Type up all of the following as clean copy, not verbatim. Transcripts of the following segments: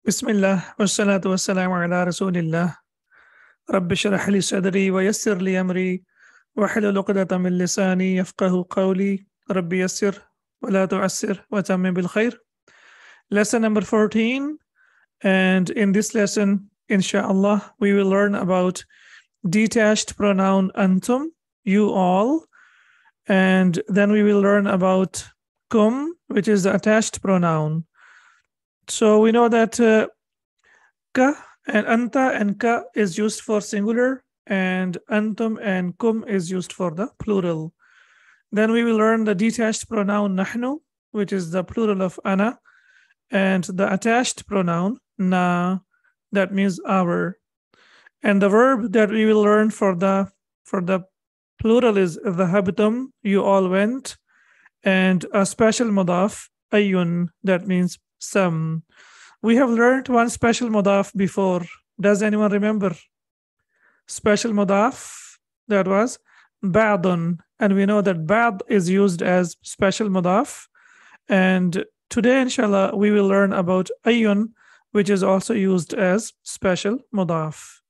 Bismillah, wassalatu wassalamu ala rasulillah. Rabbi shrah li sadri wa yassir li amri wa hlul uqdatan min lisani yafqahu qawli. Rabbi yassir wa la tu'assir wa tammim bil khair. Lesson number 14. And in this lesson, inshallah, we will learn about detached pronoun antum, you all. And then we will learn about kum, which is the attached pronoun. So we know that ka and anta and ka is used for singular, and antum and kum is used for the plural. Then we will learn the detached pronoun nahnu, which is the plural of ana, and the attached pronoun na, that means our. And the verb that we will learn for the plural is dhahabtum, you all went, and a special mudaf ayun, that means some. We have learned one special mudaf before. Does anyone remember? Special mudaf, that was ba'dun, and we know that ba'd is used as special mudaf. And today, inshallah, we will learn about ayun, which is also used as special mudaf.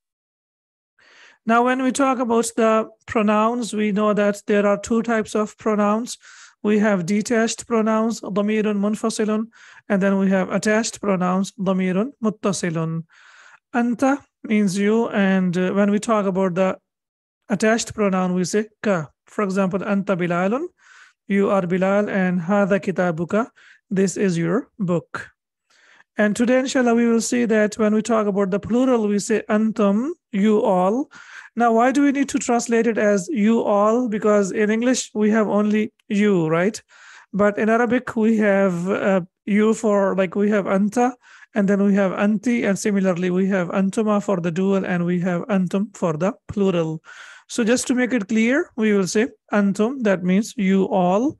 Now, when we talk about the pronouns, we know that there are two types of pronouns. We have detached pronouns, damirun munfasilun, and then we have attached pronouns, damirun muttasilun. Anta means you, and when we talk about the attached pronoun, we say ka. For example, anta bilalun, you are Bilal, and hadha kitabuka, this is your book. And today, inshallah, we will see that when we talk about the plural, we say antum, you all. Now, why do we need to translate it as you all? Because in English, we have only you, right? But in Arabic, we have you for, like, we have anta, and then we have anti, and similarly, we have antuma for the dual, and we have antum for the plural. So just to make it clear, we will say antum, that means you all,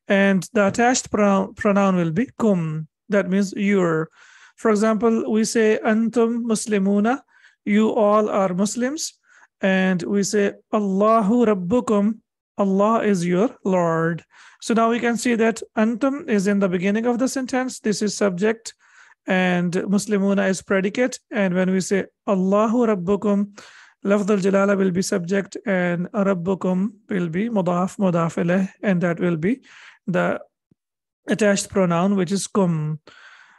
and the attached pronoun will be kum, that means your. For example, we say antum muslimuna, you all are Muslims, and we say Allahu Rabbukum, Allah is your Lord. So now we can see that antum is in the beginning of the sentence. This is subject, and muslimuna is predicate. And when we say Allahu Rabbukum, lafz al-jalala will be subject, and Rabbukum will be mudaf ilayh, and that will be the attached pronoun, which is kum.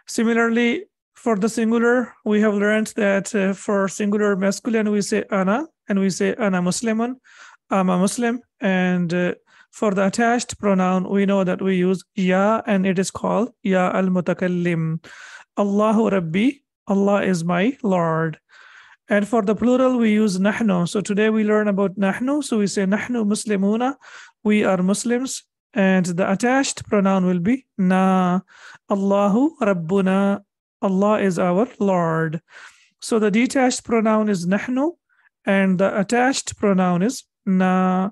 Similarly, for the singular, we have learned that for singular masculine, we say ana, and we say ana muslimun, I'm a Muslim. And for the attached pronoun, we know that we use ya, and it is called ya al-mutakallim. Allahu Rabbi, Allah is my Lord. And for the plural, we use nahnu. So today we learn about nahnu. So we say nahnu muslimuna, we are Muslims. And the attached pronoun will be na. Allahu Rabbuna, Allah is our Lord. So the detached pronoun is nahnu, and the attached pronoun is na.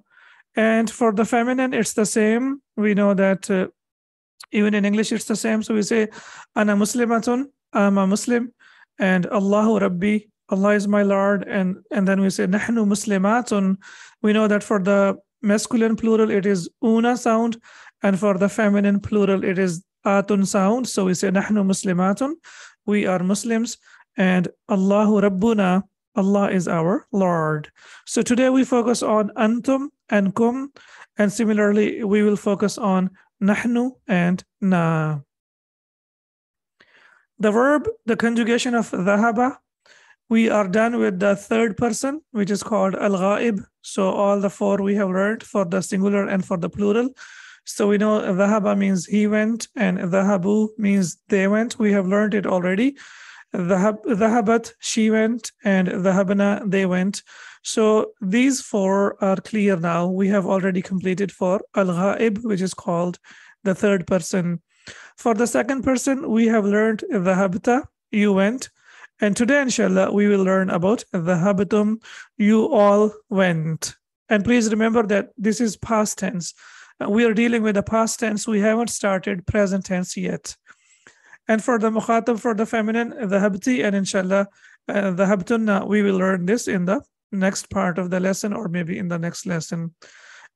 And for the feminine, it's the same. We know that even in English, it's the same. So we say ana muslimatun, I'm a Muslim, and Allahu Rabbi, Allah is my Lord. And then we say nahnu muslimatun. We know that for the masculine plural, it is una sound, and for the feminine plural, it is atun sound. So we say nahnu muslimatun, we are Muslims, and Allahu Rabbuna, Allah is our Lord. So today we focus on antum and kum, and similarly we will focus on nahnu and na. The verb, the conjugation of dhahaba, we are done with the third person, which is called al-ghaib. So all the four we have learned for the singular and for the plural. So we know dhahaba means he went, and dhahabu means they went. We have learned it already. Dhahabat, she went, and dhahabna, they went. So these four are clear now. We have already completed for al-ghaib, which is called the third person. For the second person, we have learned dhahabta, you went. And today, inshallah, we will learn about dhahabtum, you all went. And please remember that this is past tense. We are dealing with the past tense. We haven't started present tense yet. And for the mukhatab, for the feminine, dhahabti, and inshallah, dhahabtunna, we will learn this in the next part of the lesson, or maybe in the next lesson.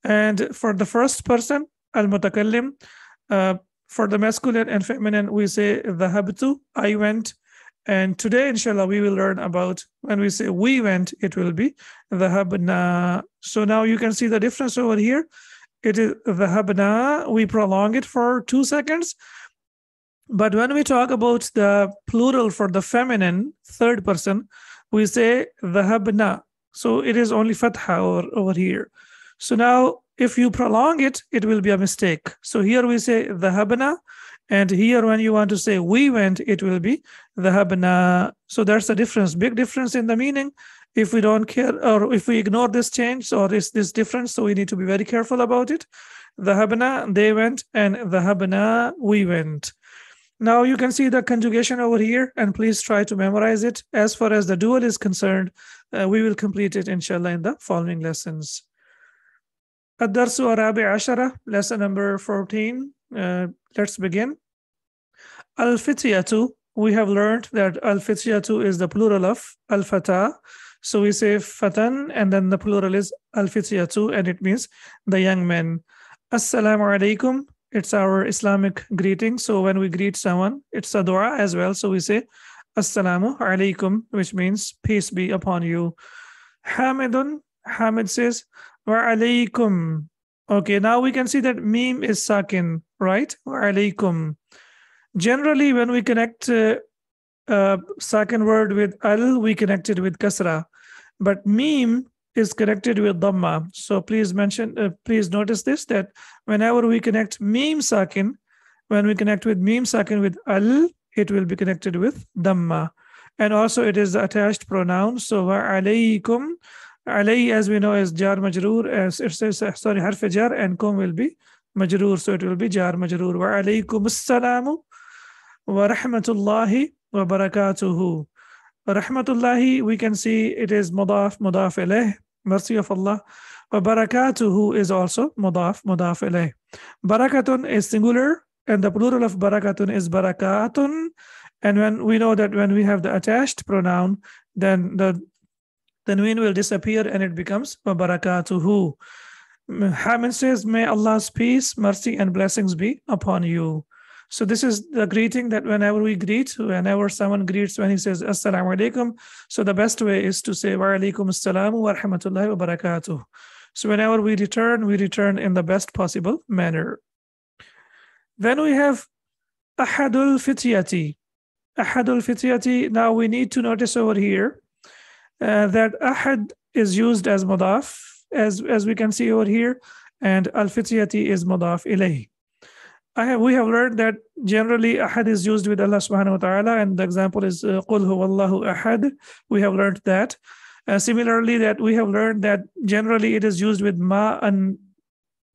And for the first person, al-mutakallim, for the masculine and feminine, we say dhahabtu, I went, And today, inshallah, we will learn about when we say we went, it will be dhahabna. So now you can see the difference over here. It is dhahabna. We prolong it for 2 seconds. But when we talk about the plural for the feminine, third person, we say dhahabna. So it is only fatha over here. So now if you prolong it, it will be a mistake. So here we say dhahabna. And here when you want to say we went, it will be dhahabna. So that's the difference, big difference in the meaning. If we don't care or if we ignore this change or is this difference, so we need to be very careful about it. Dhahabna, they went, and dhahabna, we went. Now you can see the conjugation over here, and please try to memorize it. As far as the dual is concerned, we will complete it inshallah in the following lessons. Ad-Darsu Arabi Ashara, lesson number 14. Let's begin. Al-Fityatu, we have learned that Al-Fityatu is the plural of Al-Fata. So we say Fatan, and then the plural is Al-Fityatu, and it means the young men. Assalamu alaikum. It's our Islamic greeting. So when we greet someone, it's a dua as well. So we say Assalamu alaikum, which means peace be upon you. Hamidun, Hamid says wa alaikum. Okay, now we can see that meme is sakin, right? Wa alaikum. Generally, when we connect sakin word with al, we connect it with kasra. But meme is connected with dhamma. So please notice this, that whenever we connect meme sakin, when we connect with meme sakin with al, it will be connected with dhamma. And also it is the attached pronoun. So wa alaykum, alay as we know is jar majroor, as it says, sorry, harf jar, and kum will be majroor. So it will be jar majroor. Wa alaykum assalamu wa rahmatullahi wa barakatuhu. Rahmatullahi, we can see it is mudaf ilayh, mercy of Allah. Wa barakatuhu is also mudaf ilayh. Barakatun is singular, and the plural of barakatun is barakatun. And when we know that when we have the attached pronoun, then the mean will disappear and it becomes wa barakatuhu. Hamid says, may Allah's peace, mercy, and blessings be upon you. So this is the greeting that whenever someone greets, when he says assalamu alaikum, so the best way is to say wa alaikum assalamu wa rahmatullahi wa barakatuh. So whenever we return in the best possible manner. Then we have ahadul fityati. Ahadul fityati, now we need to notice over here that ahad is used as mudaf, as we can see over here, and al-fityati is mudaf ilayh. We have learned that generally ahad is used with Allah subhanahu wa ta'ala, and the example is qul huwallahu ahad. We have learned that. Similarly, that we have learned that generally it is used with ma and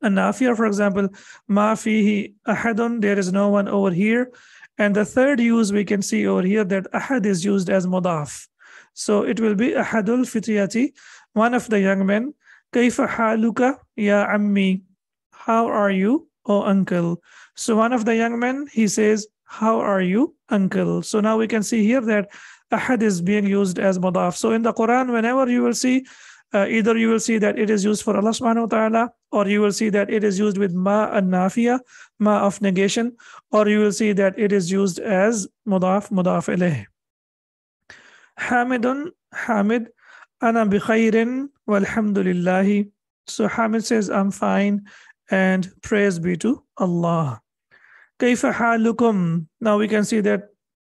nafiya. For example, ma fihi ahadun, there is no one over here. And the third use we can see over here that ahad is used as mudaf. So it will be ahadul fityati, one of the young men. Kaifa haluka ya ammi, how are you, O uncle? So one of the young men, he says, how are you, uncle? So now we can see here that ahad is being used as mudaf. So in the Quran, whenever you will see, either you will see that it is used for Allah subhanahu wa ta'ala, or you will see that it is used with ma and nafiya, ma of negation, or you will see that it is used as mudaf ilayh. Hamidun, Hamid, ana bi khairin walhamdulillahi. So Hamid says, I'm fine, and praise be to Allah. Kaifa halukum. Now we can see that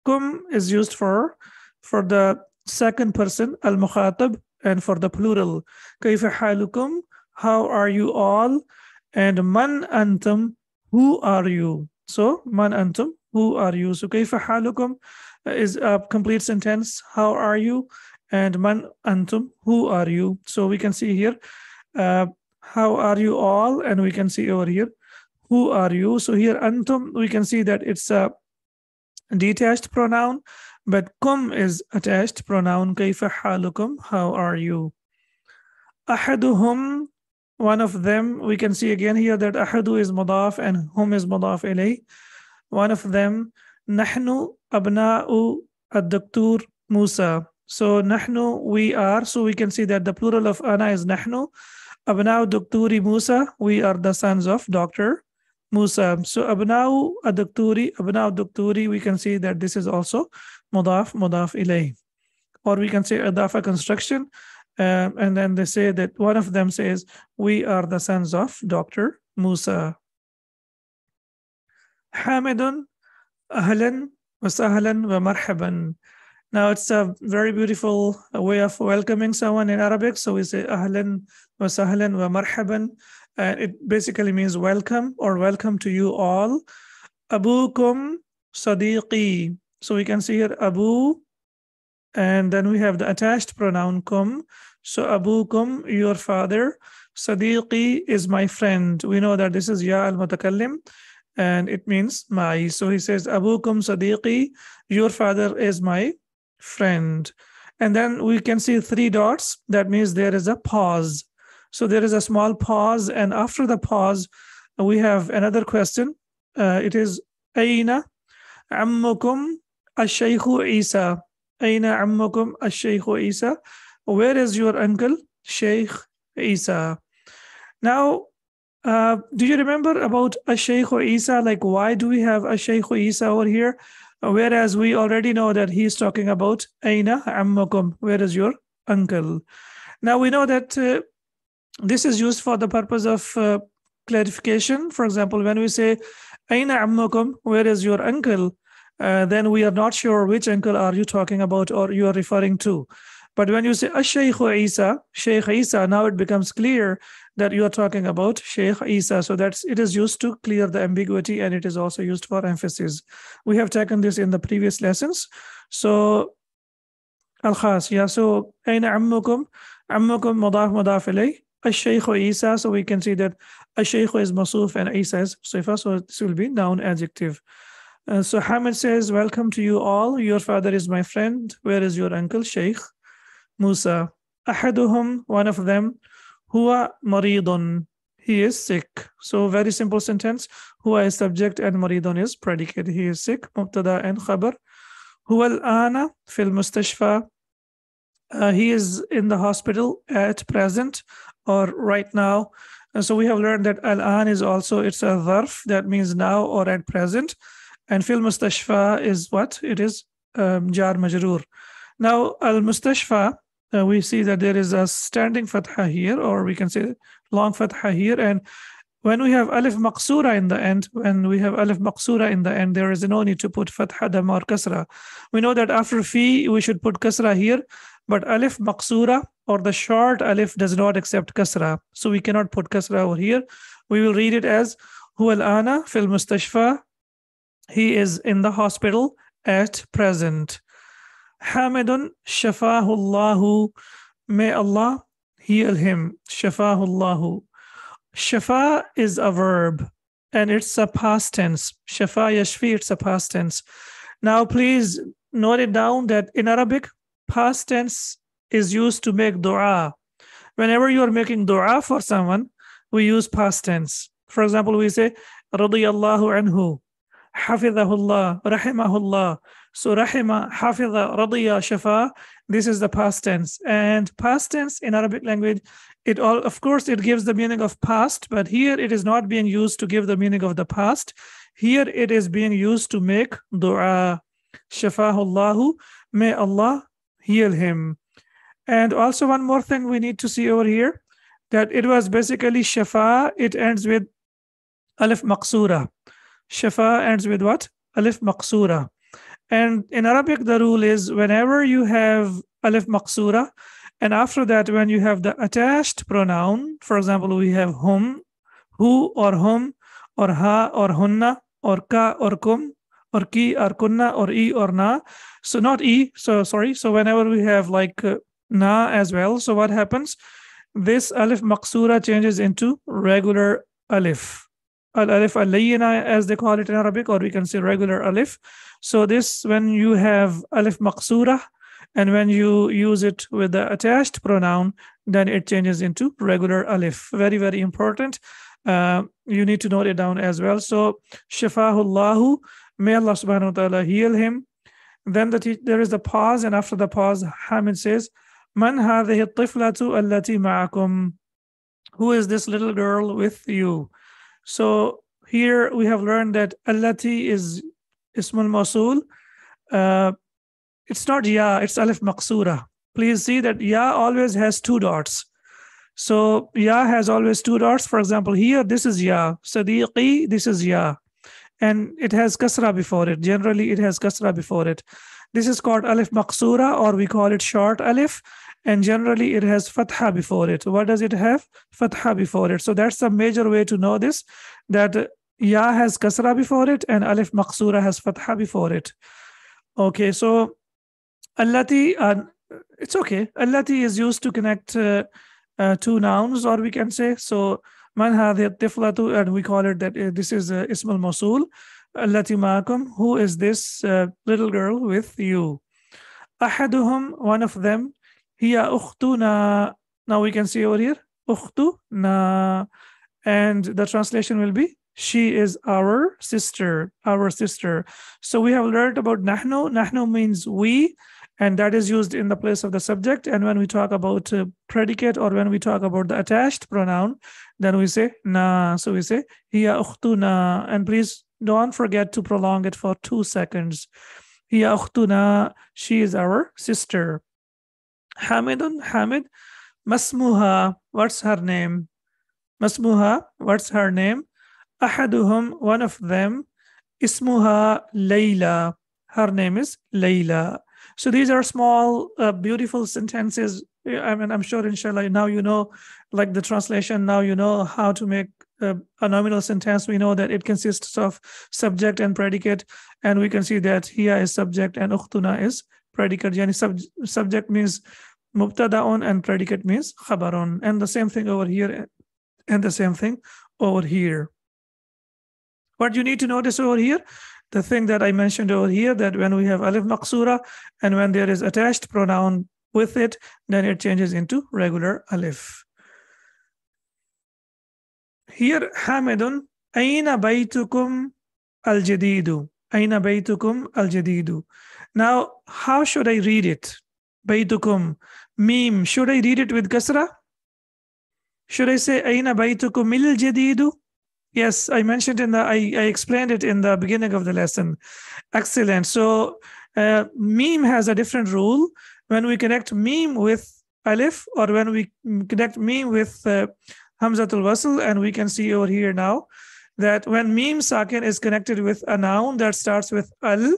kum is used for the second person, al-mukhatab, and for the plural. Kaifa halukum, how are you all? And man antum, who are you? So man antum, who are you? So kaifa halukum is a complete sentence, how are you? And man antum, who are you? So we can see here, how are you all? And we can see over here, who are you? So here antum, we can see that it's a detached pronoun, but kum is attached pronoun. Kaifa halukum, how are you? Ahaduhum, one of them, we can see again here that ahadu is mudaf and hum is mudaf ilayh. One of them, nahnu abna'u ad-Dr. Musa. So nahnu, we are. So we can see that the plural of ana is nahnu. Abna'u Dr. Musa, we are the sons of Dr. Musa. So abna'u ad-dakturi, we can see that this is also mudaf ilayh. Or we can say adafa construction. And then they say that one of them says, we are the sons of Dr. Musa. Hamidun, ahlan, wa sahlan, wa marhaban. Now it's a very beautiful way of welcoming someone in Arabic. So we say ahlan wa sahlan wa marhaban. And it basically means welcome or welcome to you all. Abukum sadiqi. So we can see here abu, and then we have the attached pronoun kum. So abukum, your father. Sadiqi is my friend. We know that this is ya al-mutakallim, and it means my. So he says abukum sadiqi, your father is my friend. And then we can see 3 dots. That means there is a pause. So there is a small pause, and after the pause, we have another question. It is Aina ammukum ash-shaykhu Isa. Aina ammukum ash-shaykhu Isa. Where is your uncle, Shaykh Isa? Now, do you remember about ash-shaykhu Isa? Like, why do we have ash-shaykhu Isa over here? Whereas we already know that he's talking about Aina ammukum. Where is your uncle? Now we know that this is used for the purpose of clarification. For example, when we say Aina ammukum, where is your uncle? Then we are not sure which uncle are you talking about or you are referring to. But when you say Ash-Shaykh Isa, Shaykh Isa, now it becomes clear that you are talking about Shaykh Isa. So it is used to clear the ambiguity, and it is also used for emphasis. We have taken this in the previous lessons. So Al-Khas, yeah. So Aina ammukum, ammukum mudaf ilayh. Ash-Shaykh Isa, so we can see that Ash-Shaykh is masuf and Isa is sifa, so this will be noun adjective. So Hamid says, welcome to you all. Your father is my friend. Where is your uncle, Shaykh Musa? Ahaduhum, one of them, huwa maridun. He is sick. So very simple sentence. Huwa is subject and maridun is predicate. He is sick. Mubtada and khabar. Huwa al-ana fil mustashfa. He is in the hospital at present or right now. And so we have learned that al-an is also, it's a dharf, that means now or at present. And fil mustashfa is what? It is jar majroor. Now al-mustashfa, we see that there is a standing fatha here, or we can say long fatha here. And when we have alif maqsura in the end, there is no need to put fatha, dam, or kasra. We know that after fi, we should put kasra here, but alif maqsura or the short alif does not accept kasra. So we cannot put kasra over here. We will read it as huwa al-ana fil mustashfa. He is in the hospital at present. Hamidun shafahu Allahu. May Allah heal him. Shafahu Allahu. Shafa is a verb and it's a past tense. Shafa yashfi, it's a past tense. Now please note it down that in Arabic, past tense is used to make dua. Whenever you are making dua for someone, we use past tense. For example, we say radiyallahu anhu, hafidhahullah, rahimahullah. So rahima, hafidha, radiya, shafa, this is the past tense. And past tense in Arabic language, of course, it gives the meaning of past, but here it is not being used to give the meaning of the past. Here it is being used to make dua. Shafahullahu, may Allah heal him. And also one more thing we need to see over here, that it was basically shafa, it ends with alif maqsura. Shafa ends with what? Alif maqsura. And in Arabic, the rule is whenever you have alif maqsura, and after that, when you have the attached pronoun, for example, we have hum, hu or hum, or ha or hunna, or ka or kum, or ki or kunna, or e or na. So not e, so sorry. So whenever we have like na as well, so what happens? This alif maqsura changes into regular alif. Al-alif al-layyina, as they call it in Arabic, or we can say regular alif. So this, when you have alif maqsura, and when you use it with the attached pronoun, then it changes into regular alif. Very, very important. You need to note it down as well. So, shafahullahu, may Allah subhanahu wa ta'ala heal him. Then there is the pause, and after the pause, Hamid says, Man hadhihi at-tiflatu allati ma'akum? Who is this little girl with you? So here we have learned that allati is ismul mawsul. It's not ya, it's alif maqsura. Please see that ya always has two dots. So ya has always two dots. For example, here this is ya, sadiqi, this is ya, and it has kasra before it. Generally, it has kasra before it. This is called alif maqsura, or we call it short alif, and generally it has fatha before it. What does it have? Fatha before it. So that's a major way to know this, that ya has kasra before it and alif maqsura has fatha before it. Okay, so allati, it's okay. Allati is used to connect two nouns, or we can say, so man hadhihi tiflatu, and we call it that this is ism al-mawsul. Allati ma'akum, who is this little girl with you? Ahaduhum, one of them. Hiya ukhtuna. Now we can see over here, ukhtuna, and the translation will be, she is our sister, our sister. So we have learned about nahnu. Nahnu means we, and that is used in the place of the subject. And when we talk about predicate, or when we talk about the attached pronoun, then we say na. So we say hiya ukhtuna, and please don't forget to prolong it for 2 seconds. Hiya ukhtuna, she is our sister. Hamidun, Hamid. Masmuha, what's her name? Masmuha, what's her name? Ahaduhum, one of them. Ismuha Layla, her name is Layla. So these are small, beautiful sentences. I mean, I'm sure, inshallah, now you know, like the translation, now you know how to make a nominal sentence. We know that it consists of subject and predicate, and we can see that hiya is subject and ukhtuna is predicate. Yani subject means mubtada'un and predicate means khabarun. And the same thing over here, and the same thing over here. What you need to notice over here, the thing that I mentioned over here, that when we have alif maqsura and when there is attached pronoun with it, then it changes into regular alif. Here, Hamidun, Aina baytukum al-jadidu. Aina baytukum al-jadidu. Now, how should I read it? Baytukum, mim. Should I read it with kasra? Should I say Aina baytukum il-jadidu? Yes, I mentioned I explained it in the beginning of the lesson. Excellent. So meme has a different rule. When we connect meme with alif, or when we connect meme with hamzatul wasl, and we can see over here now that when meme sakin is connected with a noun that starts with al,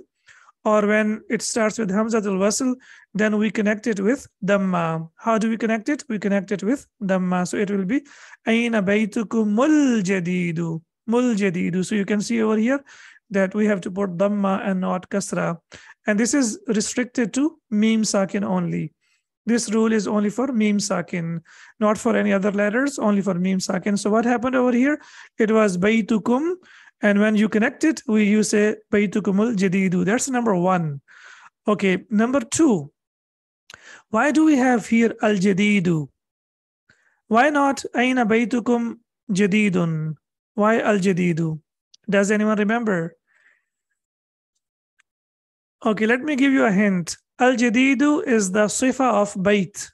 or when it starts with hamzatul wasl, then we connect it with damma. How do we connect it? We connect it with damma. So it will be Aina baytukumul jadidu. Mul jadidu. So you can see over here that we have to put damma and not kasra. And this is restricted to meme sakin only. This rule is only for meme sakin, not for any other letters, only for meme sakin. So what happened over here? It was baytukum. And when you connect it, you say baytukumul jadidu. That's number one. Okay, number two. Why do we have here al-jadidu? Why not Aina baytukum jadidun? Why al-jadidu? Does anyone remember? Okay, let me give you a hint. Al-jadidu is the sifa of bayt.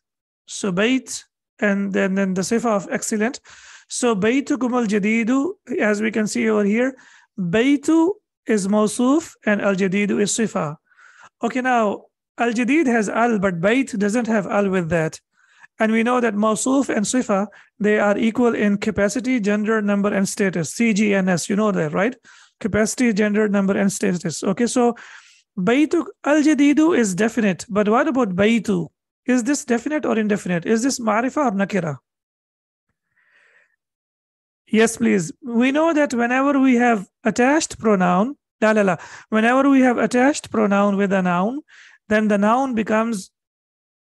So bayt, and then the sifa of excellent. So baytukum al-jadidu, as we can see over here, baytu is mawsuf and al-jadidu is sifa. Okay, now al-jadid has al, but bayt doesn't have al with that. And we know that mawsuf and sifa, they are equal in capacity, gender, number, and status. CGNS, you know that, right? Capacity, gender, number, and status. Okay, so baytu al-jadidu is definite. But what about baytu? Is this definite or indefinite? Is this ma'rifa or nakira? Yes, please. We know that whenever we have attached pronoun, whenever we have attached pronoun with a noun, then the noun becomes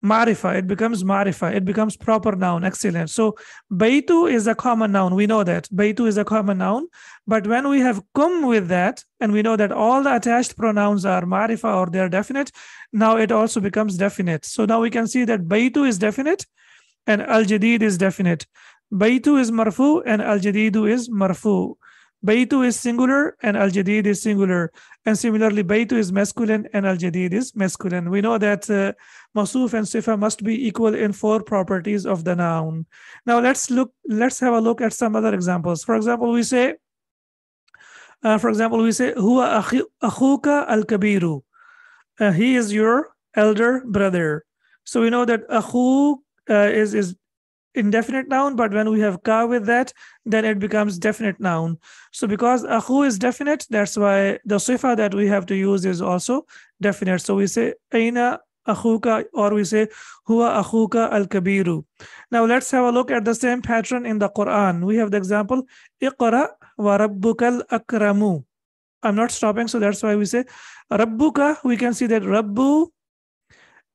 ma'rifa. It becomes ma'rifa. It becomes proper noun. Excellent. So baytu is a common noun. We know that. Baytu is a common noun. But when we have kum with that, and we know that all the attached pronouns are ma'rifa or they're definite, now it also becomes definite. So now we can see that baytu is definite and al-jadid is definite. Baytu is marfu and al-jadidu is marfu. Baytu is singular and al-jadid is singular. And similarly, baytu is masculine and al-jadid is masculine. We know that mawsuf and sifa must be equal in 4 properties of the noun. Now let's have a look at some other examples. For example, we say For example, we say huwa akhuka al-kabiru. He is your elder brother. So we know that akhu is indefinite noun, but when we have ka with that, then it becomes definite noun. So because akhu is definite, that's why the sifa that we have to use is also definite. So we say aina akhuka, or we say huwa akhuka al-kabiru. Now let's have a look at the same pattern in the Quran. We have the example iqra wa rabbukal akramu. I'm not stopping, so that's why we say rabbuka. We can see that rabbu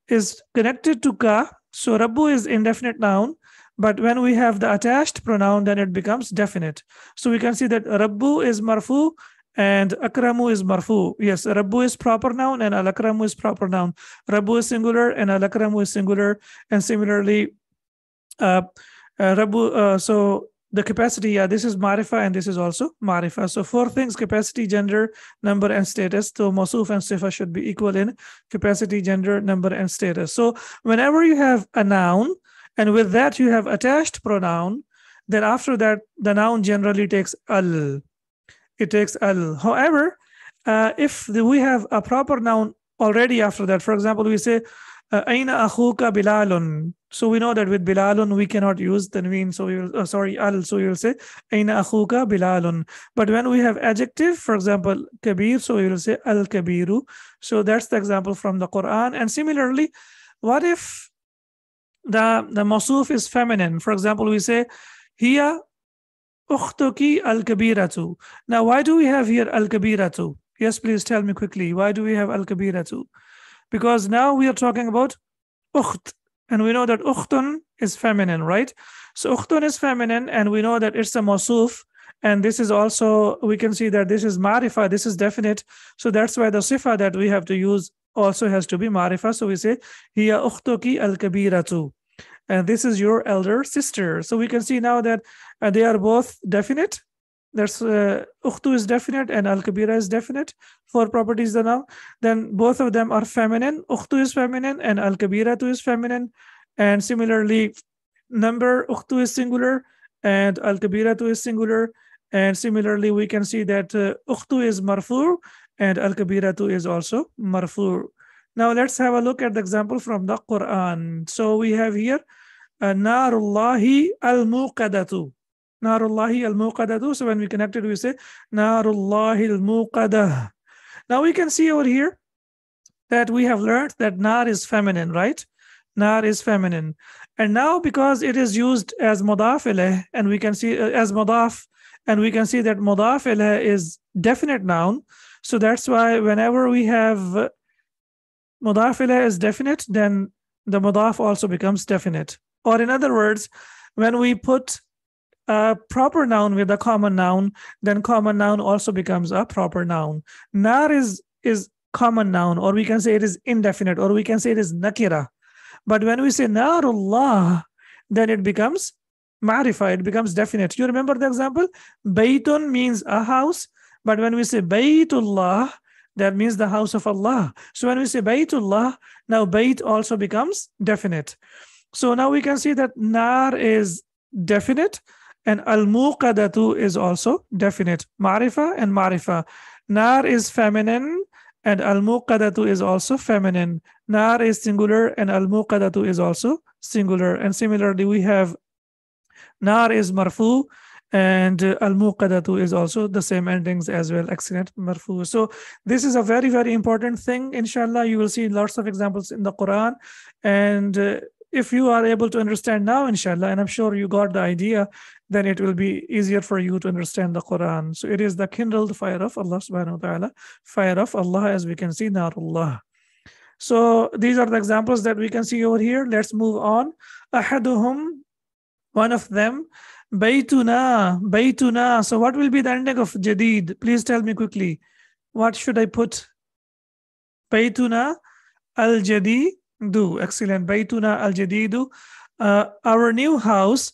is connected to ka, so rabbu is indefinite noun, but when we have the attached pronoun, then it becomes definite. So we can see that rabbu is marfu and akramu is marfu. Yes, rabbu is proper noun and al-akramu is proper noun. Rabbu is singular and al-akramu is singular, and similarly rabbu, so the capacity, this is marifa and this is also marifa. So four things: capacity, gender, number, and status. So mawsuf and sifa should be equal in capacity, gender, number, and status. So whenever you have a noun and with that you have attached pronoun, then after that the noun generally takes al. It takes al. However, if we have a proper noun already after that, for example, we say aina akhuka bilalun. So we know that with bilalun we cannot use tanween, so we will al, so we will say aina akhuka bilalun. But when we have adjective, for example kabir, so we will say al kabiru. So that's the example from the Quran. And similarly, what if the mawsuf is feminine? For example, we say hiya ukhtuki al kabiratu. Now why do we have here al kabiratu? Yes, please tell me quickly, why do we have al kabiratu? Because now we are talking about ukht, and we know that ukhtun is feminine, right? So ukhtun is feminine, and we know that it's a mawsuf, and this is also, we can see that this is marifa, this is definite. So that's why the sifa that we have to use also has to be marifa. So we say hiya ukhtuki al kabiratu, and this is your elder sister. So we can see now that they are both definite. That's ukhtu is definite and al-kabira is definite. Four properties are now. Then both of them are feminine. Ukhtu is feminine and al-kabira too is feminine. And similarly, number ukhtu is singular and al-kabira too is singular. And similarly, we can see that ukhtu is marfu and al-kabira too is also marfu. Now let's have a look at the example from the Quran. So we have here narullahi al-muqadatu. Narullahi al-muqadatu. So when we connect it, we say Narullahi al-muqadah. Now we can see over here that we have learned that nar is feminine, right? Nar is feminine. And now because it is used as mudaf ilayh, and we can see as mudaf, and we can see that mudaf ilayh is definite noun. So that's why whenever we have mudaf ilayh is definite, then the mudaf also becomes definite. Or in other words, when we put a proper noun with a common noun, then common noun also becomes a proper noun. Nar is common noun, or we can say it is indefinite, or we can say it is nakira. But when we say narullah, then it becomes ma'rifa, it becomes definite. You remember the example? Baytun means a house, but when we say Baytullah, that means the house of Allah. So when we say Baytullah, now Bayt also becomes definite. So now we can see that nar is definite, and al-muqadatu is also definite. Ma'rifa and ma'rifa. Nar is feminine and al-muqadatu is also feminine. Nar is singular and al-muqadatu is also singular. And similarly, we have nar is marfu and al-muqadatu is also the same endings as well. Excellent, marfu. So this is a very, very important thing. Inshallah, you will see lots of examples in the Quran. And if you are able to understand now, inshallah, and I'm sure you got the idea, then it will be easier for you to understand the Quran. So it is the kindled fire of Allah subhanahu wa ta'ala, fire of Allah, as we can see, narullah. So these are the examples that we can see over here. Let's move on. Ahaduhum, one of them, baytuna, baytuna. So what will be the ending of jadid? Please tell me quickly. What should I put? Baytuna al-jadidu. Excellent. Baytuna al-jadidu. Our new house,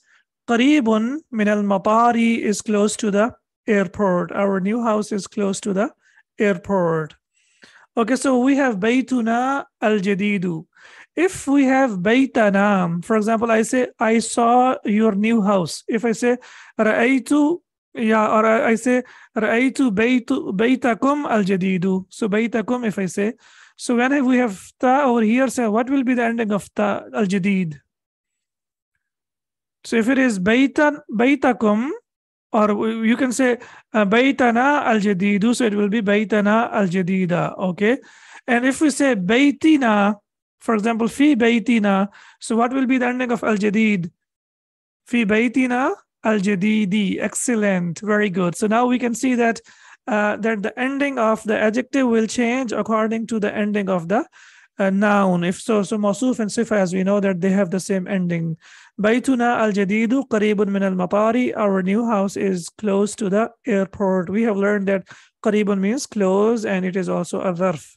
qaribun min al-matari, is close to the airport. Our new house is close to the airport. Okay, so we have baytuna al-jadidu. If we have baytana, for example, I say, I saw your new house. If I say, ra'aytu Yeah, or I say رأيت بيتكم الجديد. So بيتكم, if I say, so when we have ta over here, so what will be the ending of ta al-jadid? So if it is بيتكم, or you can say بيتنا الجديد, so it will be بيتنا الجديدة. Okay, and if we say بيتنا, for example, في بيتنا, so what will be the ending of al-jadid? في بيتنا الجديد. Excellent, very good. So now we can see that that the ending of the adjective will change according to the ending of the noun. If so, موصوف and صفة, as we know that they have the same ending. بيتنا الجديد قريب من المطار. Our new house is close to the airport. We have learned that قريب means close, and it is also a ظرف.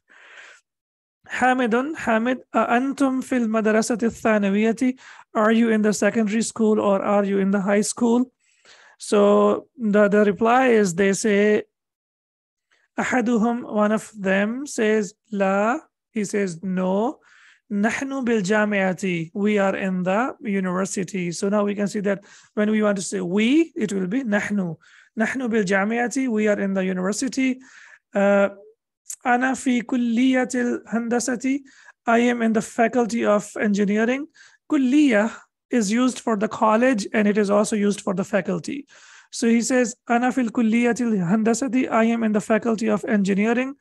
حامد أنتم في المدرسة الثانوية? Are you in the secondary school or are you in the high school? So the reply is, they say أحدهم, one of them says لا, he says no. نحن بالجامعة, we are in the university. So now we can see that when we want to say we, it will be نحن بالجامعة, we are in the university. أنا في كلية الهندسة, I am in the faculty of engineering. كلية is used for the college and it is also used for the faculty. So he says أنا في الكلية الهندسة, I am in the faculty of engineering.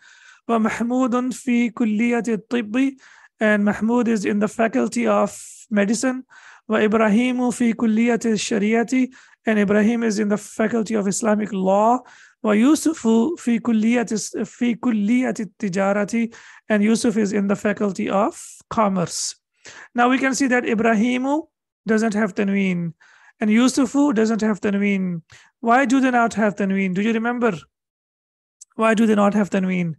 ومحمود في كلية الطب, and Mahmoud is in the faculty of medicine. وإبراهيم في كلية الشريعة, and Ibrahim is in the faculty of Islamic law. ويوسف في كلية التجارة, and Yusuf is in the faculty of commerce. Now we can see that Ibrahim doesn't have tanween and Yusufu doesn't have tanween. Why do they not have tanween? Do you remember? Why do they not have tanween?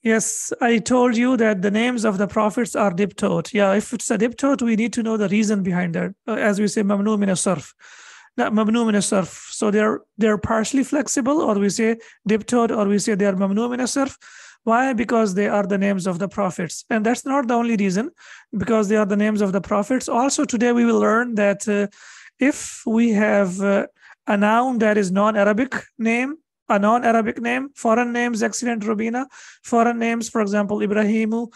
Yes, I told you that the names of the prophets are diptote. Yeah, if it's a diptote, we need to know the reason behind that. As we say, mamnu min as-sarf. Mamnu min as-sarf. So they're partially flexible, or we say diptote, or we say they are mamnu min as-sarf. Why? Because they are the names of the prophets. And that's not the only reason, because they are the names of the prophets. Also, today we will learn that if we have a noun that is non-Arabic name, a non-Arabic name, foreign names, excellent Rubina, foreign names, for example, Ibrahimu.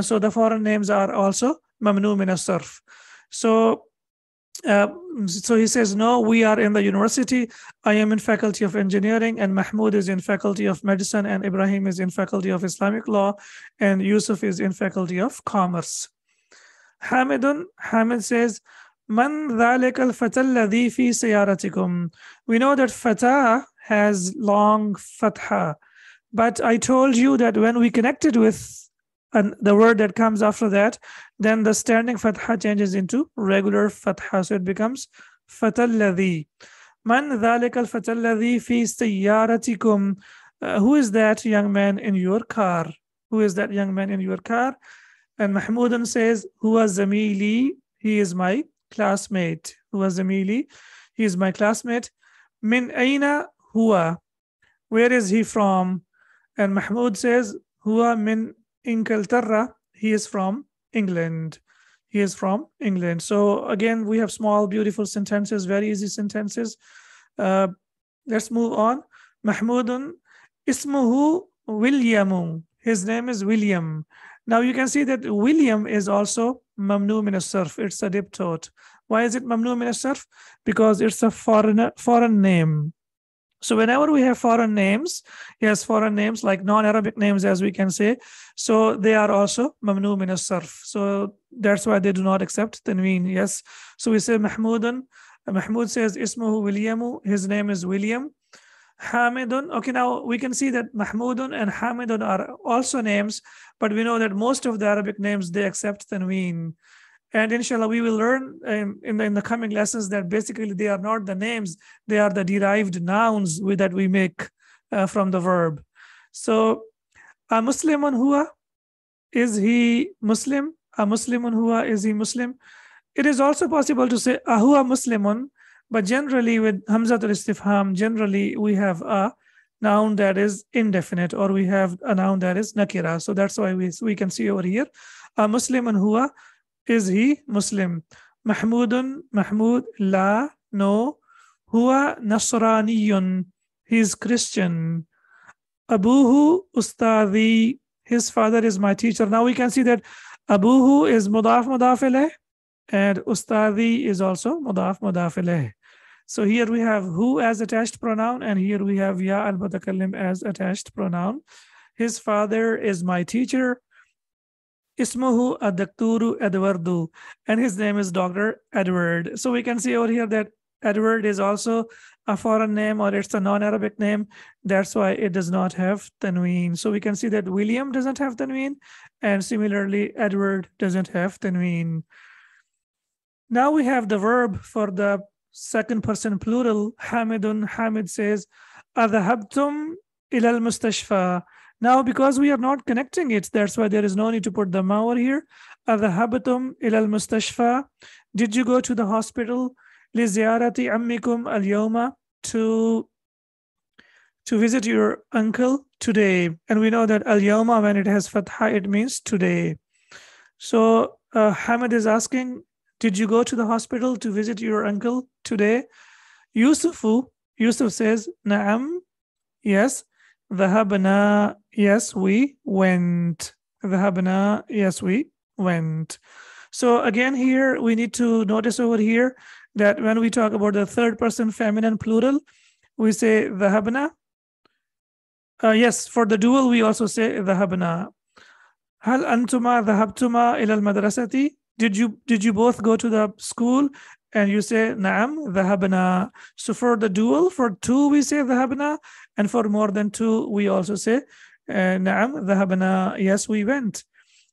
So the foreign names are also mamnu min as-sarf. So he says, no, we are in the university. I am in faculty of engineering, and Mahmoud is in faculty of medicine, and Ibrahim is in faculty of Islamic law, and Yusuf is in faculty of commerce. Hamid says, Man ذلك الفتى الذي في سيارتكم? We know that fatah has long fatha, but I told you that when we connect it with the word that comes after that, then the standing fatha changes into regular fatha, so it becomes fatى الذي. Man ذلك الفتى الذي في سيارتكم? Who is that young man in your car? Who is that young man in your car? And Mahmoudun says, Huwa zamili, he is my classmate. Huwa zamili, he is my classmate. Min aina huwa? Where is he from? And Mahmoud says, Huwa min Inglaterra, he is from England. He is from England. So again, we have small, beautiful sentences, very easy sentences. Let's move on. Mahmoudun ismuhu William. His name is William. Now you can see that William is also mamnu min as-sarf. It's a diptote. Why is it mamnu min as-sarf? Because it's a foreign name. So whenever we have foreign names, yes, foreign names like non-Arabic names, as we can say, so they are also mamnu min as-sarf. So that's why they do not accept tanween. Yes. So we say Mahmoudun. Mahmoud says ismuhu Williamu. His name is William. Hamidun. Okay, now we can see that Mahmoudun and Hamidun are also names, but we know that most of the Arabic names, they accept tanween. And inshallah, we will learn in the coming lessons that basically they are not the names, they are the derived nouns that we make from the verb. So, a Muslimun huwa? Is he Muslim? A Muslimun huwa? Is he Muslim? It is also possible to say ahuwa Muslimun, but generally with Hamzatul Istifham, generally we have a noun that is indefinite, or we have a noun that is nakira. So that's why we can see over here, a Muslimun huwa? Is he Muslim? Mahmoudun, Mahmoud, la, no. Huwa Nasraniyun. He is Christian. Abuhu Ustadi. His father is my teacher. Now we can see that Abuhu is mudaf mudaf ilayh, and Ustadi is also mudaf mudaf ilayh. So here we have who as attached pronoun, and here we have ya al mutakallim as attached pronoun. His father is my teacher. Ismuhu ad-dakturu Edwardu, and his name is Dr. Edward. So we can see over here that Edward is also a foreign name, or it's a non-Arabic name. That's why it does not have tanween. So we can see that William doesn't have tanween, and similarly Edward doesn't have tanween. Now we have the verb for the second person plural, Hamidun. Hamid says, Adhabtum ilal mustashfa. Now, because we are not connecting it, that's why there is no need to put the ma over here. Adhabtum ilal mustashfa. Did you go to the hospital? Li ziyarati ammikum al yawma, to visit your uncle today. And we know that al yawma, when it has fatha, it means today. So Hamid is asking, did you go to the hospital to visit your uncle today? Yusuf says, Na'am, yes. Dhahabna, yes, we went. Dhahabna, yes, we went. So again, here we need to notice over here that when we talk about the third person feminine plural, we say dhahabna. Yes, for the dual, we also say dhahabna. Hal antuma dhahabtuma ila al-madrasati. Did you both go to the school? And you say na'am dhahabna. So for the dual, for two we say dhahabna, and for more than two we also say na'am dhahabna, yes, we went.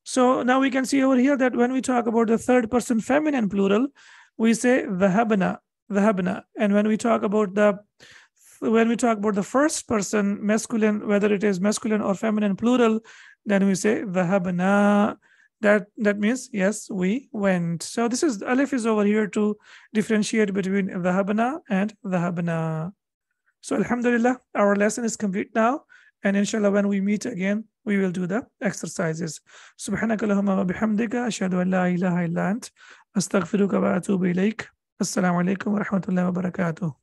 So now we can see over here that when we talk about the third person feminine plural, we say dhahabna. And when we talk about the first person masculine, whether it is masculine or feminine plural, then we say dhahabna. That means yes, we went. So this is alif is over here to differentiate between dhahabna and dhahabna. So alhamdulillah, our lesson is complete now, and inshallah when we meet again we will do the exercises. Subhanakallahumma wa bihamdika ashhadu an la ilaha illa ant astaghfiruka wa atubu ilaik. Assalamu alaikum wa rahmatullahi wa barakatuh.